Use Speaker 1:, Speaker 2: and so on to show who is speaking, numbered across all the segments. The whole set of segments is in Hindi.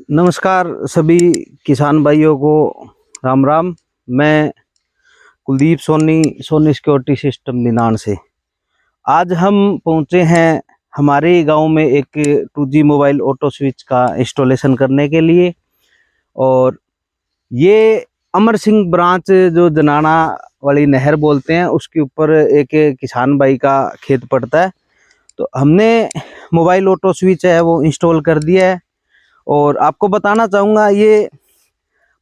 Speaker 1: नमस्कार सभी किसान भाइयों को राम राम। मैं कुलदीप सोनी सोनी सिक्योरिटी सिस्टम निनान से। आज हम पहुंचे हैं हमारे गांव में एक 2G मोबाइल ऑटो स्विच का इंस्टॉलेशन करने के लिए। और ये अमर सिंह ब्रांच जो जनाना वाली नहर बोलते हैं उसके ऊपर एक किसान भाई का खेत पड़ता है। तो हमने मोबाइल ऑटो स्विच है वो इंस्टॉल कर दिया है। और आपको बताना चाहूँगा ये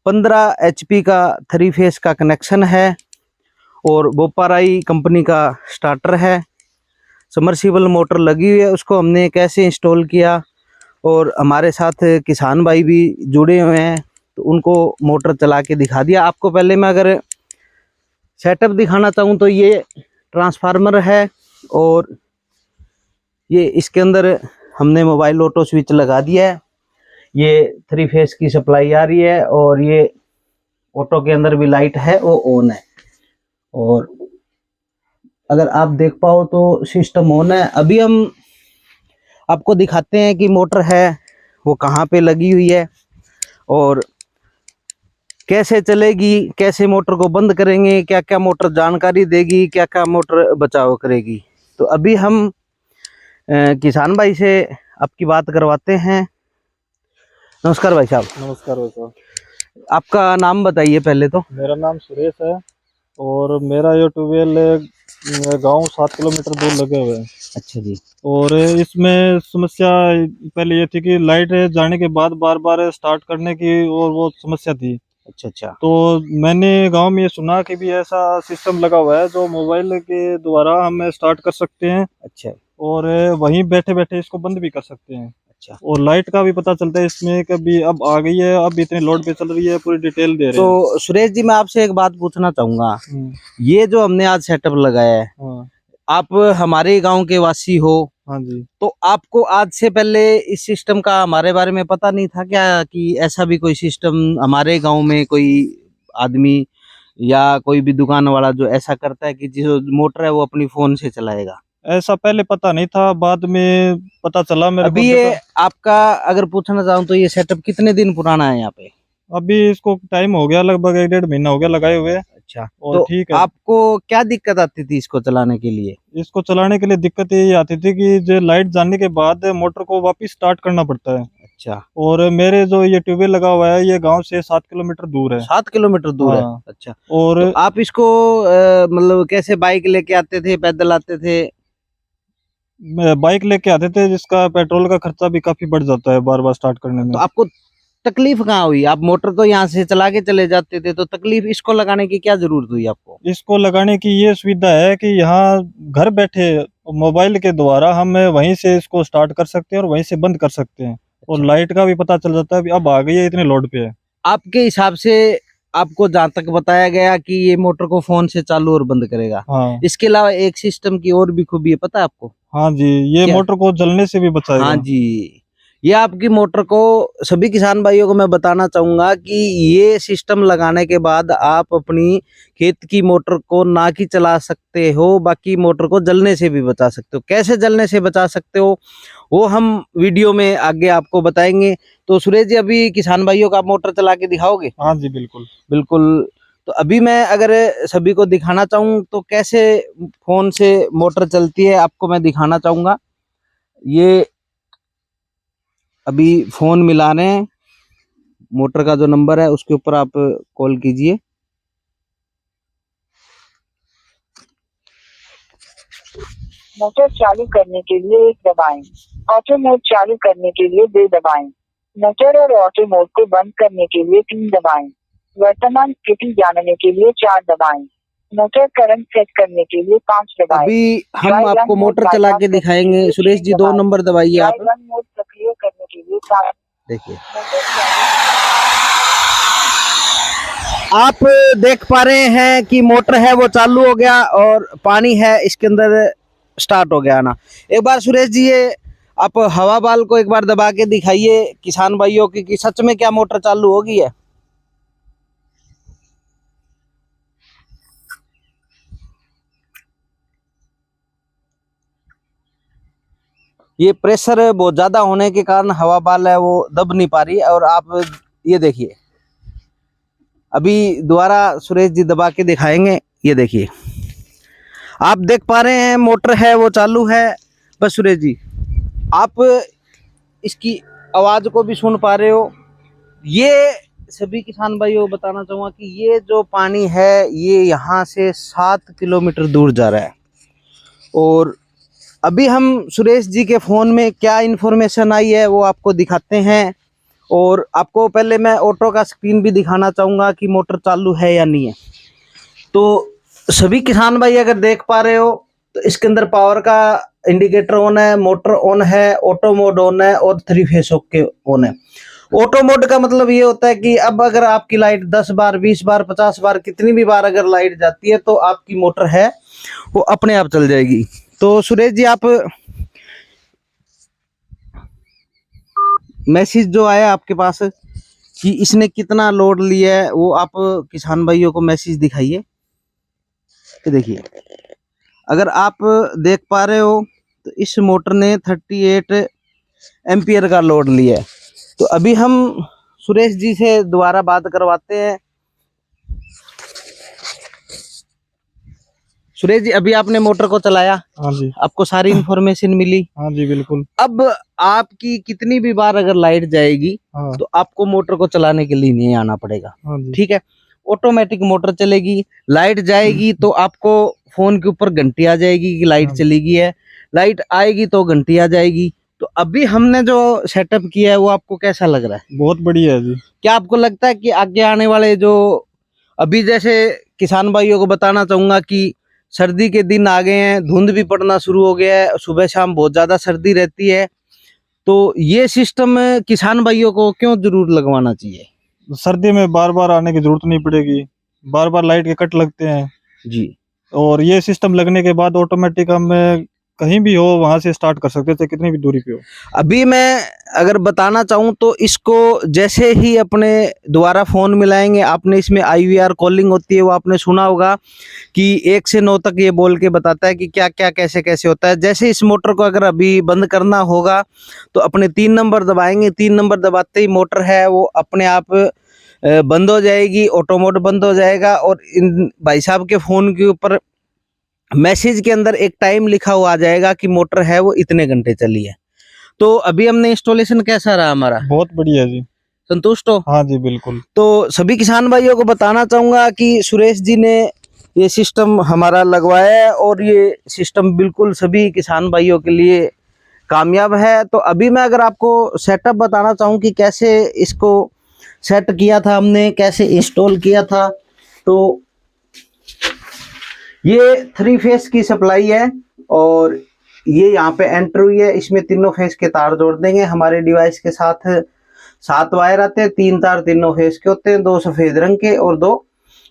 Speaker 1: 15 HP का 3 फेस का कनेक्शन है और बोपाराई कंपनी का स्टार्टर है। समरसीबल मोटर लगी हुई है, उसको हमने कैसे इंस्टॉल किया और हमारे साथ किसान भाई भी जुड़े हुए हैं तो उनको मोटर चला के दिखा दिया। आपको पहले मैं अगर सेटअप दिखाना चाहूँ तो ये ट्रांसफार्मर है और ये इसके अंदर हमने मोबाइल ऑटो स्विच लगा दिया है। ये 3 फेस की सप्लाई आ रही है और ये ऑटो के अंदर भी लाइट है वो ऑन है। और अगर आप देख पाओ तो सिस्टम ऑन है। अभी हम आपको दिखाते हैं कि मोटर है वो कहाँ पे लगी हुई है और कैसे चलेगी, कैसे मोटर को बंद करेंगे, क्या क्या मोटर जानकारी देगी, क्या क्या मोटर बचाव करेगी। तो अभी हम किसान भाई से आपकी बात करवाते हैं। नमस्कार भाई साहब।
Speaker 2: नमस्कार भाई साहब।
Speaker 1: आपका नाम बताइए पहले तो।
Speaker 2: मेरा नाम सुरेश है और मेरा ये ट्यूबवेल गांव 7 किलोमीटर दूर लगे हुए हैं।
Speaker 1: अच्छा जी।
Speaker 2: और इसमें समस्या पहले ये थी कि लाइट जाने के बाद बार बार स्टार्ट करने की और वो समस्या थी।
Speaker 1: अच्छा अच्छा।
Speaker 2: तो मैंने गांव में ये सुना कि भी ऐसा सिस्टम लगा हुआ है जो मोबाइल के द्वारा हम स्टार्ट कर सकते हैं
Speaker 1: अच्छा
Speaker 2: और वहीं बैठे बैठे इसको बंद भी कर सकते हैं।
Speaker 1: अच्छा।
Speaker 2: और लाइट का भी पता चलता है इसमें कभी अब आ गई है, अब इतने लोड पे चल रही है, पूरी डिटेल दे रहे हैं।
Speaker 1: तो सुरेश जी मैं आपसे एक बात पूछना चाहूंगा।
Speaker 2: हम्म।
Speaker 1: ये जो हमने आज सेटअप लगाया है,
Speaker 2: हाँ।
Speaker 1: आप हमारे गांव के वासी हो,
Speaker 2: हाँ जी।
Speaker 1: तो आपको आज से पहले इस सिस्टम का हमारे बारे में पता नहीं था क्या कि ऐसा भी कोई सिस्टम हमारे गांव में कोई आदमी या कोई भी दुकान वाला जो ऐसा करता है कि जो मोटर है वो अपनी फोन से चलाएगा।
Speaker 2: ऐसा पहले पता नहीं था, बाद में पता चला मेरे को
Speaker 1: अभी ये
Speaker 2: देखा।
Speaker 1: आपका अगर पूछना चाहूँ तो ये सेटअप कितने दिन पुराना है यहाँ पे?
Speaker 2: अभी इसको टाइम हो गया, लगभग 1 डेढ़ महीना हो गया लगाए हुए।
Speaker 1: अच्छा।
Speaker 2: और
Speaker 1: तो
Speaker 2: ठीक है।
Speaker 1: आपको क्या दिक्कत आती थी इसको चलाने के लिए?
Speaker 2: इसको चलाने के लिए दिक्कत यही आती थी कि जो लाइट जाने के बाद मोटर को वापस स्टार्ट करना पड़ता है।
Speaker 1: अच्छा।
Speaker 2: और मेरे जो ये ट्यूबवेल लगा हुआ है ये गांव से 7 किलोमीटर दूर है।
Speaker 1: 7 किलोमीटर दूर है?
Speaker 2: हाँ।
Speaker 1: अच्छा।
Speaker 2: और
Speaker 1: तो आप इसको मतलब कैसे बाइक लेके आते थे, पैदल आते थे?
Speaker 2: बाइक लेके आते थे जिसका पेट्रोल का खर्चा भी काफी बढ़ जाता है बार बार स्टार्ट करने
Speaker 1: तो
Speaker 2: में।
Speaker 1: आपको तकलीफ कहाँ हुई? आप मोटर तो यहाँ से चला के चले जाते थे, तो तकलीफ इसको लगाने की क्या जरूरत हुई आपको?
Speaker 2: इसको लगाने की ये सुविधा है कि यहाँ घर बैठे मोबाइल के द्वारा हम वहीं से इसको स्टार्ट कर सकते हैं और वहीं से बंद कर सकते हैं। और
Speaker 1: अच्छा।
Speaker 2: लाइट का भी पता चल जाता है कि अब आ गई है, इतने लोड पे है।
Speaker 1: आपके हिसाब से आपको जहाँ तक बताया गया कि ये मोटर को फोन से चालू और बंद करेगा,
Speaker 2: हाँ।
Speaker 1: इसके अलावा एक सिस्टम की और भी खूबी है, पता है आपको?
Speaker 2: हाँ जी, ये
Speaker 1: क्या?
Speaker 2: मोटर को जलने से भी
Speaker 1: हाँ
Speaker 2: बचाएगा।
Speaker 1: जी। ये आपकी मोटर को सभी किसान भाइयों को मैं बताना चाहूंगा कि ये सिस्टम लगाने के बाद आप अपनी खेत की मोटर को ना कि चला सकते हो, बाकी मोटर को जलने से भी बचा सकते हो। कैसे जलने से बचा सकते हो वो हम वीडियो में आगे आपको बताएंगे। तो सुरेश जी अभी किसान भाइयों का मोटर चला के दिखाओगे?
Speaker 2: हाँ जी, बिल्कुल।
Speaker 1: बिल्कुल। तो अभी मैं अगर सभी को दिखाना चाहूँ तो कैसे फोन से मोटर चलती है आपको मैं दिखाना चाहूंगा। ये अभी फोन मिला रहे हैं, मोटर का जो नंबर है उसके ऊपर आप कॉल कीजिए।
Speaker 3: मोटर चालू करने के लिए 1 दबाएं। ऑटो मोड चालू करने के लिए 2 दबाएं। मोटर और ऑटो मोड को बंद करने के लिए 3 दबाएं। वर्तमान स्थिति जानने के लिए 4 दबाएं। मोटर करंट सेट करने के लिए 5 दबाएं।
Speaker 1: अभी हम
Speaker 3: ड्राई रन
Speaker 1: आपको
Speaker 3: मोड
Speaker 1: मोटर चला
Speaker 3: बाईपास
Speaker 1: के
Speaker 3: करने के
Speaker 1: दिखाएंगे।
Speaker 3: लिए
Speaker 1: सुरेश
Speaker 3: 6
Speaker 1: जी 2 नंबर
Speaker 3: दबाएं।
Speaker 1: दबाइए
Speaker 3: ड्राई
Speaker 1: आप।
Speaker 3: रन मोड सक्रिय करने के लिए 7।
Speaker 1: देखिए
Speaker 3: मोटर चालू।
Speaker 1: आप देख पा रहे हैं कि मोटर है वो चालू हो गया और पानी है इसके अंदर स्टार्ट हो गया ना। एक बार सुरेश जी ये आप हवा बाल को एक बार दबा के दिखाइए किसान भाइयों की कि सच में क्या मोटर चालू हो गई है। ये प्रेशर बहुत ज्यादा होने के कारण हवा बाल है वो दब नहीं पा रही। और आप ये देखिए, अभी दोबारा सुरेश जी दबा के दिखाएंगे। ये देखिए, आप देख पा रहे हैं मोटर है वो चालू है। बस सुरेश जी, आप इसकी आवाज को भी सुन पा रहे हो। ये सभी किसान भाइयों को बताना चाहूंगा कि ये जो पानी है ये यहाँ से 7 किलोमीटर दूर जा रहा है। और अभी हम सुरेश जी के फोन में क्या इन्फॉर्मेशन आई है वो आपको दिखाते हैं। और आपको पहले मैं ऑटो का स्क्रीन भी दिखाना चाहूंगा कि मोटर चालू है या नहीं है। तो सभी किसान भाई अगर देख पा रहे हो तो इसके अंदर पावर का इंडिकेटर ऑन है, मोटर ऑन है, ऑटो मोड ऑन है और 3 फेस ओके ऑन है। ऑटो मोड का मतलब ये होता है कि अब अगर आपकी लाइट 10 बार 20 बार 50 बार कितनी भी बार अगर लाइट जाती है तो आपकी मोटर है वो अपने आप चल जाएगी। तो सुरेश जी, आप मैसेज जो आया आपके पास कि इसने कितना लोड लिया है वो आप किसान भाइयों को मैसेज दिखाइए। ये देखिए, अगर आप देख पा रहे हो तो इस मोटर ने 38 एम्पियर का लोड लिया है। तो अभी हम सुरेश जी से दोबारा बात करवाते हैं। सुरेश जी, अभी आपने मोटर को चलाया,
Speaker 2: हाँ जी,
Speaker 1: आपको सारी इन्फॉर्मेशन मिली।
Speaker 2: हाँ जी बिल्कुल।
Speaker 1: अब आपकी कितनी भी बार अगर लाइट जाएगी
Speaker 2: हाँ
Speaker 1: तो आपको मोटर को चलाने के लिए नहीं आना पड़ेगा।
Speaker 2: हाँ जी,
Speaker 1: ठीक है, ऑटोमेटिक मोटर चलेगी। लाइट जाएगी तो आपको फोन के ऊपर घंटी आ जाएगी कि लाइट
Speaker 2: हाँ।
Speaker 1: चली गई है, लाइट आएगी तो घंटी आ जाएगी। तो अभी हमने जो सेटअप किया है वो आपको कैसा लग रहा है?
Speaker 2: बहुत बढ़िया है जी।
Speaker 1: क्या आपको लगता है कि आगे आने वाले जो अभी जैसे किसान भाइयों को बताना चाहूंगा कि सर्दी के दिन आ गए हैं, धुंध भी पड़ना शुरू हो गया है, सुबह शाम बहुत ज्यादा सर्दी रहती है, तो ये सिस्टम किसान भाइयों को क्यों जरूर लगवाना चाहिए?
Speaker 2: सर्दी में बार बार आने की जरूरत नहीं पड़ेगी, बार बार लाइट के कट लगते हैं।
Speaker 1: जी,
Speaker 2: और ये सिस्टम लगने के बाद ऑटोमेटिक हम कहीं भी हो वहां से स्टार्ट कर सकते थे, कितनी भी दूरी पे हो।
Speaker 1: अभी मैं अगर बताना चाहूँ तो इसको जैसे ही अपने दोबारा फोन मिलाएंगे, आपने इसमें IVR कॉलिंग होती है वो आपने सुना होगा कि 1 से 9 तक ये बोल के बताता है कि क्या क्या कैसे कैसे होता है। जैसे इस मोटर को अगर अभी बंद करना होगा तो अपने 3 नंबर दबाएंगे, 3 नंबर दबाते ही मोटर है वो अपने आप बंद हो जाएगी, ऑटो मोड बंद हो जाएगा। और इन भाई साहब के फोन के ऊपर मैसेज के अंदर एक टाइम लिखा हुआ आ जाएगा कि मोटर है वो इतने घंटे चली है। तो अभी हमने इंस्टॉलेशन कैसा रहा हमारा?
Speaker 2: बहुत बढ़िया जी।
Speaker 1: संतुष्ट हो?
Speaker 2: हाँ जी बिल्कुल।
Speaker 1: तो सभी किसान भाइयों को बताना चाहूंगा कि सुरेश जी ने ये सिस्टम हमारा लगवाया है और ये सिस्टम बिल्कुल सभी किसान भाइयों के लिए कामयाब है। तो अभी मैं अगर आपको सेटअप बताना चाहूँ कि कैसे इसको सेट किया था हमने, कैसे इंस्टॉल किया था, तो ये 3 फेस की सप्लाई है और ये यहाँ पे एंटर हुई है। इसमें तीनों फेस के तार जोड़ देंगे। हमारे डिवाइस के साथ 7 वायर आते हैं, 3 तार तीनों फेस के होते हैं, 2 सफेद रंग के और 2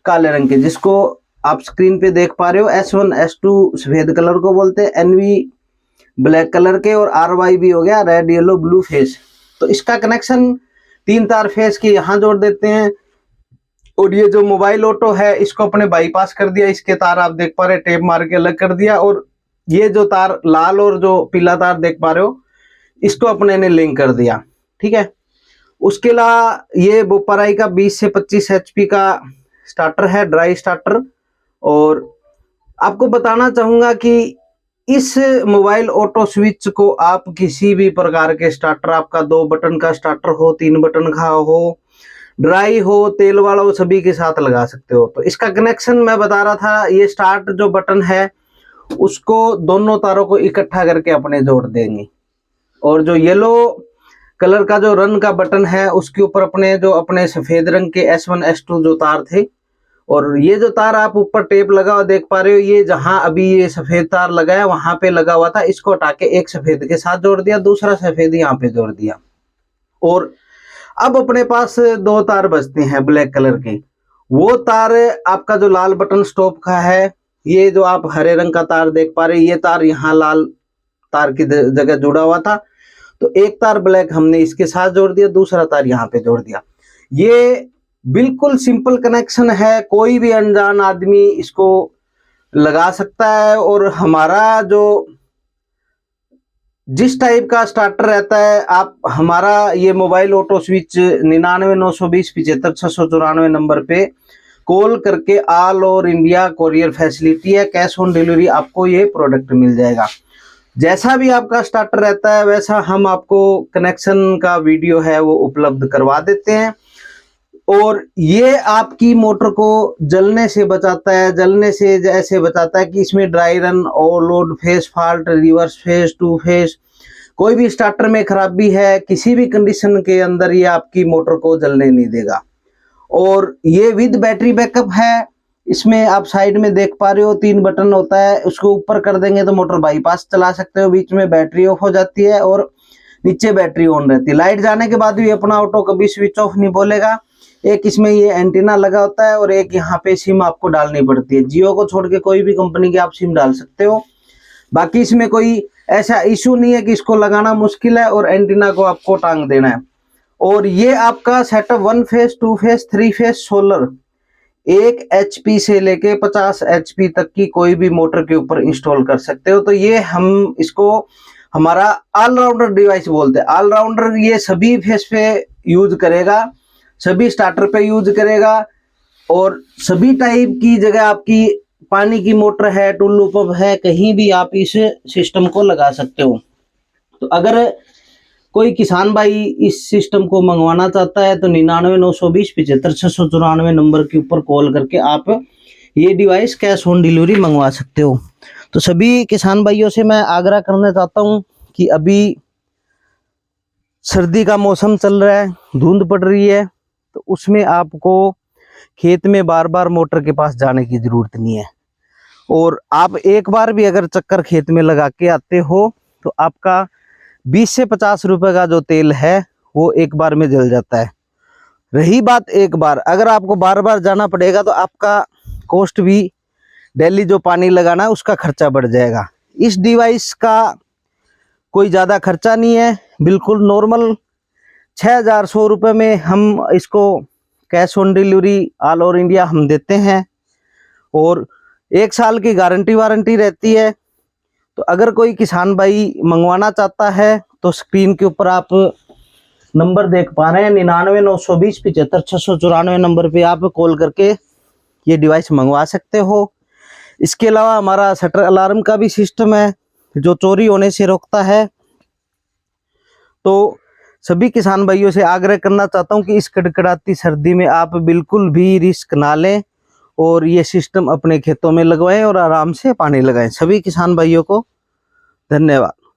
Speaker 1: काले रंग के, जिसको आप स्क्रीन पे देख पा रहे हो। S1 S2 सफेद कलर को बोलते हैं, NV ब्लैक कलर के और RY भी हो गया रेड येलो ब्लू फेस। तो इसका कनेक्शन 3 तार फेस के यहाँ जोड़ देते हैं। और ये जो मोबाइल ऑटो है इसको अपने बाईपास कर दिया, इसके तार आप देख पा रहे टेप मार के अलग कर दिया। और ये जो तार लाल और जो पीला तार देख पा रहे हो इसको अपने ने लिंक कर दिया। ठीक है, उसके अलावा ये बोपाराई का 20 से 25 HP का स्टार्टर है, ड्राई स्टार्टर। और आपको बताना चाहूंगा कि इस मोबाइल ऑटो स्विच को आप किसी भी प्रकार के स्टार्टर, आपका 2 बटन का स्टार्टर हो, 3 बटन का हो, ड्राई हो, तेल वाला हो, सभी के साथ लगा सकते हो। तो इसका कनेक्शन मैं बता रहा था, ये स्टार्ट जो बटन है उसको दोनों तारों को इकट्ठा करके अपने जोड़ देंगे। और जो येलो कलर का जो रन का बटन है उसके ऊपर अपने सफेद रंग के S1 S2 जो तार थे, और ये जो तार आप ऊपर टेप लगा हुआ देख पा रहे हो, ये जहां अभी ये सफेद तार लगा है वहां पे लगा हुआ था, इसको हटा के एक सफेद के साथ जोड़ दिया, दूसरा सफेद यहाँ पे जोड़ दिया। और अब अपने पास 2 तार बचते हैं ब्लैक कलर के। वो तार आपका जो लाल बटन स्टॉप का है, ये जो आप हरे रंग का तार देख पा रहे हैं, ये तार यहाँ लाल तार की जगह जुड़ा हुआ था। तो एक तार ब्लैक हमने इसके साथ जोड़ दिया, दूसरा तार यहाँ पे जोड़ दिया। ये बिल्कुल सिंपल कनेक्शन है, कोई भी अनजान आदमी इसको लगा सकता है। और हमारा जो जिस टाइप का स्टार्टर रहता है, आप हमारा ये मोबाइल ऑटो स्विच 9992075694 नंबर पे कॉल करके all over India courier facility है, कैश ऑन डिलीवरी आपको ये प्रोडक्ट मिल जाएगा। जैसा भी आपका स्टार्टर रहता है वैसा हम आपको कनेक्शन का वीडियो है वो उपलब्ध करवा देते हैं, और ये आपकी मोटर को जलने से बचाता है। जलने से ऐसे बचाता है कि इसमें dry run, overload, phase fault, reverse phase, two phase, कोई भी स्टार्टर में खराबी है, किसी भी कंडीशन के अंदर ये आपकी मोटर को जलने नहीं देगा। और ये विद बैटरी बैकअप है। इसमें आप साइड में देख पा रहे हो 3 बटन होता है, उसको ऊपर कर देंगे तो मोटर बाईपास चला सकते हो, बीच में बैटरी ऑफ हो जाती है और नीचे बैटरी ऑन रहती है। लाइट जाने के बाद भी अपना ऑटो कभी स्विच ऑफ नहीं बोलेगा। एक इसमें ये एंटीना लगा होता है और एक यहाँ पे सिम आपको डालनी पड़ती है। जियो को छोड़ के कोई भी कंपनी की आप सिम डाल सकते हो। बाकी इसमें कोई ऐसा इशू नहीं है कि इसको लगाना मुश्किल है और एंटीना को आपको टांग देना है। और ये आपका setup 1 face, 2 face, 3 face solar 1 HP से लेके 50 HP तक की कोई भी मोटर के ऊपर इंस्टॉल कर सकते हो। तो ये हम इसको हमारा ऑलराउंडर डिवाइस बोलते हैं। ऑलराउंडर ये सभी फेस पे यूज करेगा, सभी स्टार्टर पे यूज करेगा, और सभी टाइप की जगह आपकी पानी की मोटर है, टुल्लू पंप है, कहीं भी आप इस सिस्टम को लगा सकते हो। तो अगर कोई किसान भाई इस सिस्टम को मंगवाना चाहता है तो 9992075694 नंबर के ऊपर कॉल करके आप ये डिवाइस कैश ऑन डिलीवरी मंगवा सकते हो। तो सभी किसान भाइयों से मैं आग्रह करना चाहता हूँ कि अभी सर्दी का मौसम चल रहा है, धुंध पड़ रही है, तो उसमें आपको खेत में बार बार मोटर के पास जाने की जरूरत नहीं है। और आप एक बार भी अगर चक्कर खेत में लगा के आते हो तो आपका 20 से 50 रुपए का जो तेल है वो एक बार में जल जाता है। रही बात एक बार, अगर आपको बार बार जाना पड़ेगा तो आपका कॉस्ट भी, डेली जो पानी लगाना है उसका खर्चा बढ़ जाएगा। इस डिवाइस का कोई ज़्यादा खर्चा नहीं है, बिल्कुल नॉर्मल 6100 रुपये में हम इसको cash on delivery all over India हम देते हैं, और 1 साल की गारंटी वारंटी रहती है। तो अगर कोई किसान भाई मंगवाना चाहता है तो स्क्रीन के ऊपर आप नंबर देख पा रहे हैं, 9992075694 नंबर पे आप कॉल करके ये डिवाइस मंगवा सकते हो। इसके अलावा हमारा शटर अलार्म का भी सिस्टम है जो चोरी होने से रोकता है। तो सभी किसान भाइयों से आग्रह करना चाहता हूं कि इस कड़कड़ाती सर्दी में आप बिल्कुल भी रिस्क ना लें और ये सिस्टम अपने खेतों में लगवाएं और आराम से पानी लगाएं। सभी किसान भाइयों को धन्यवाद।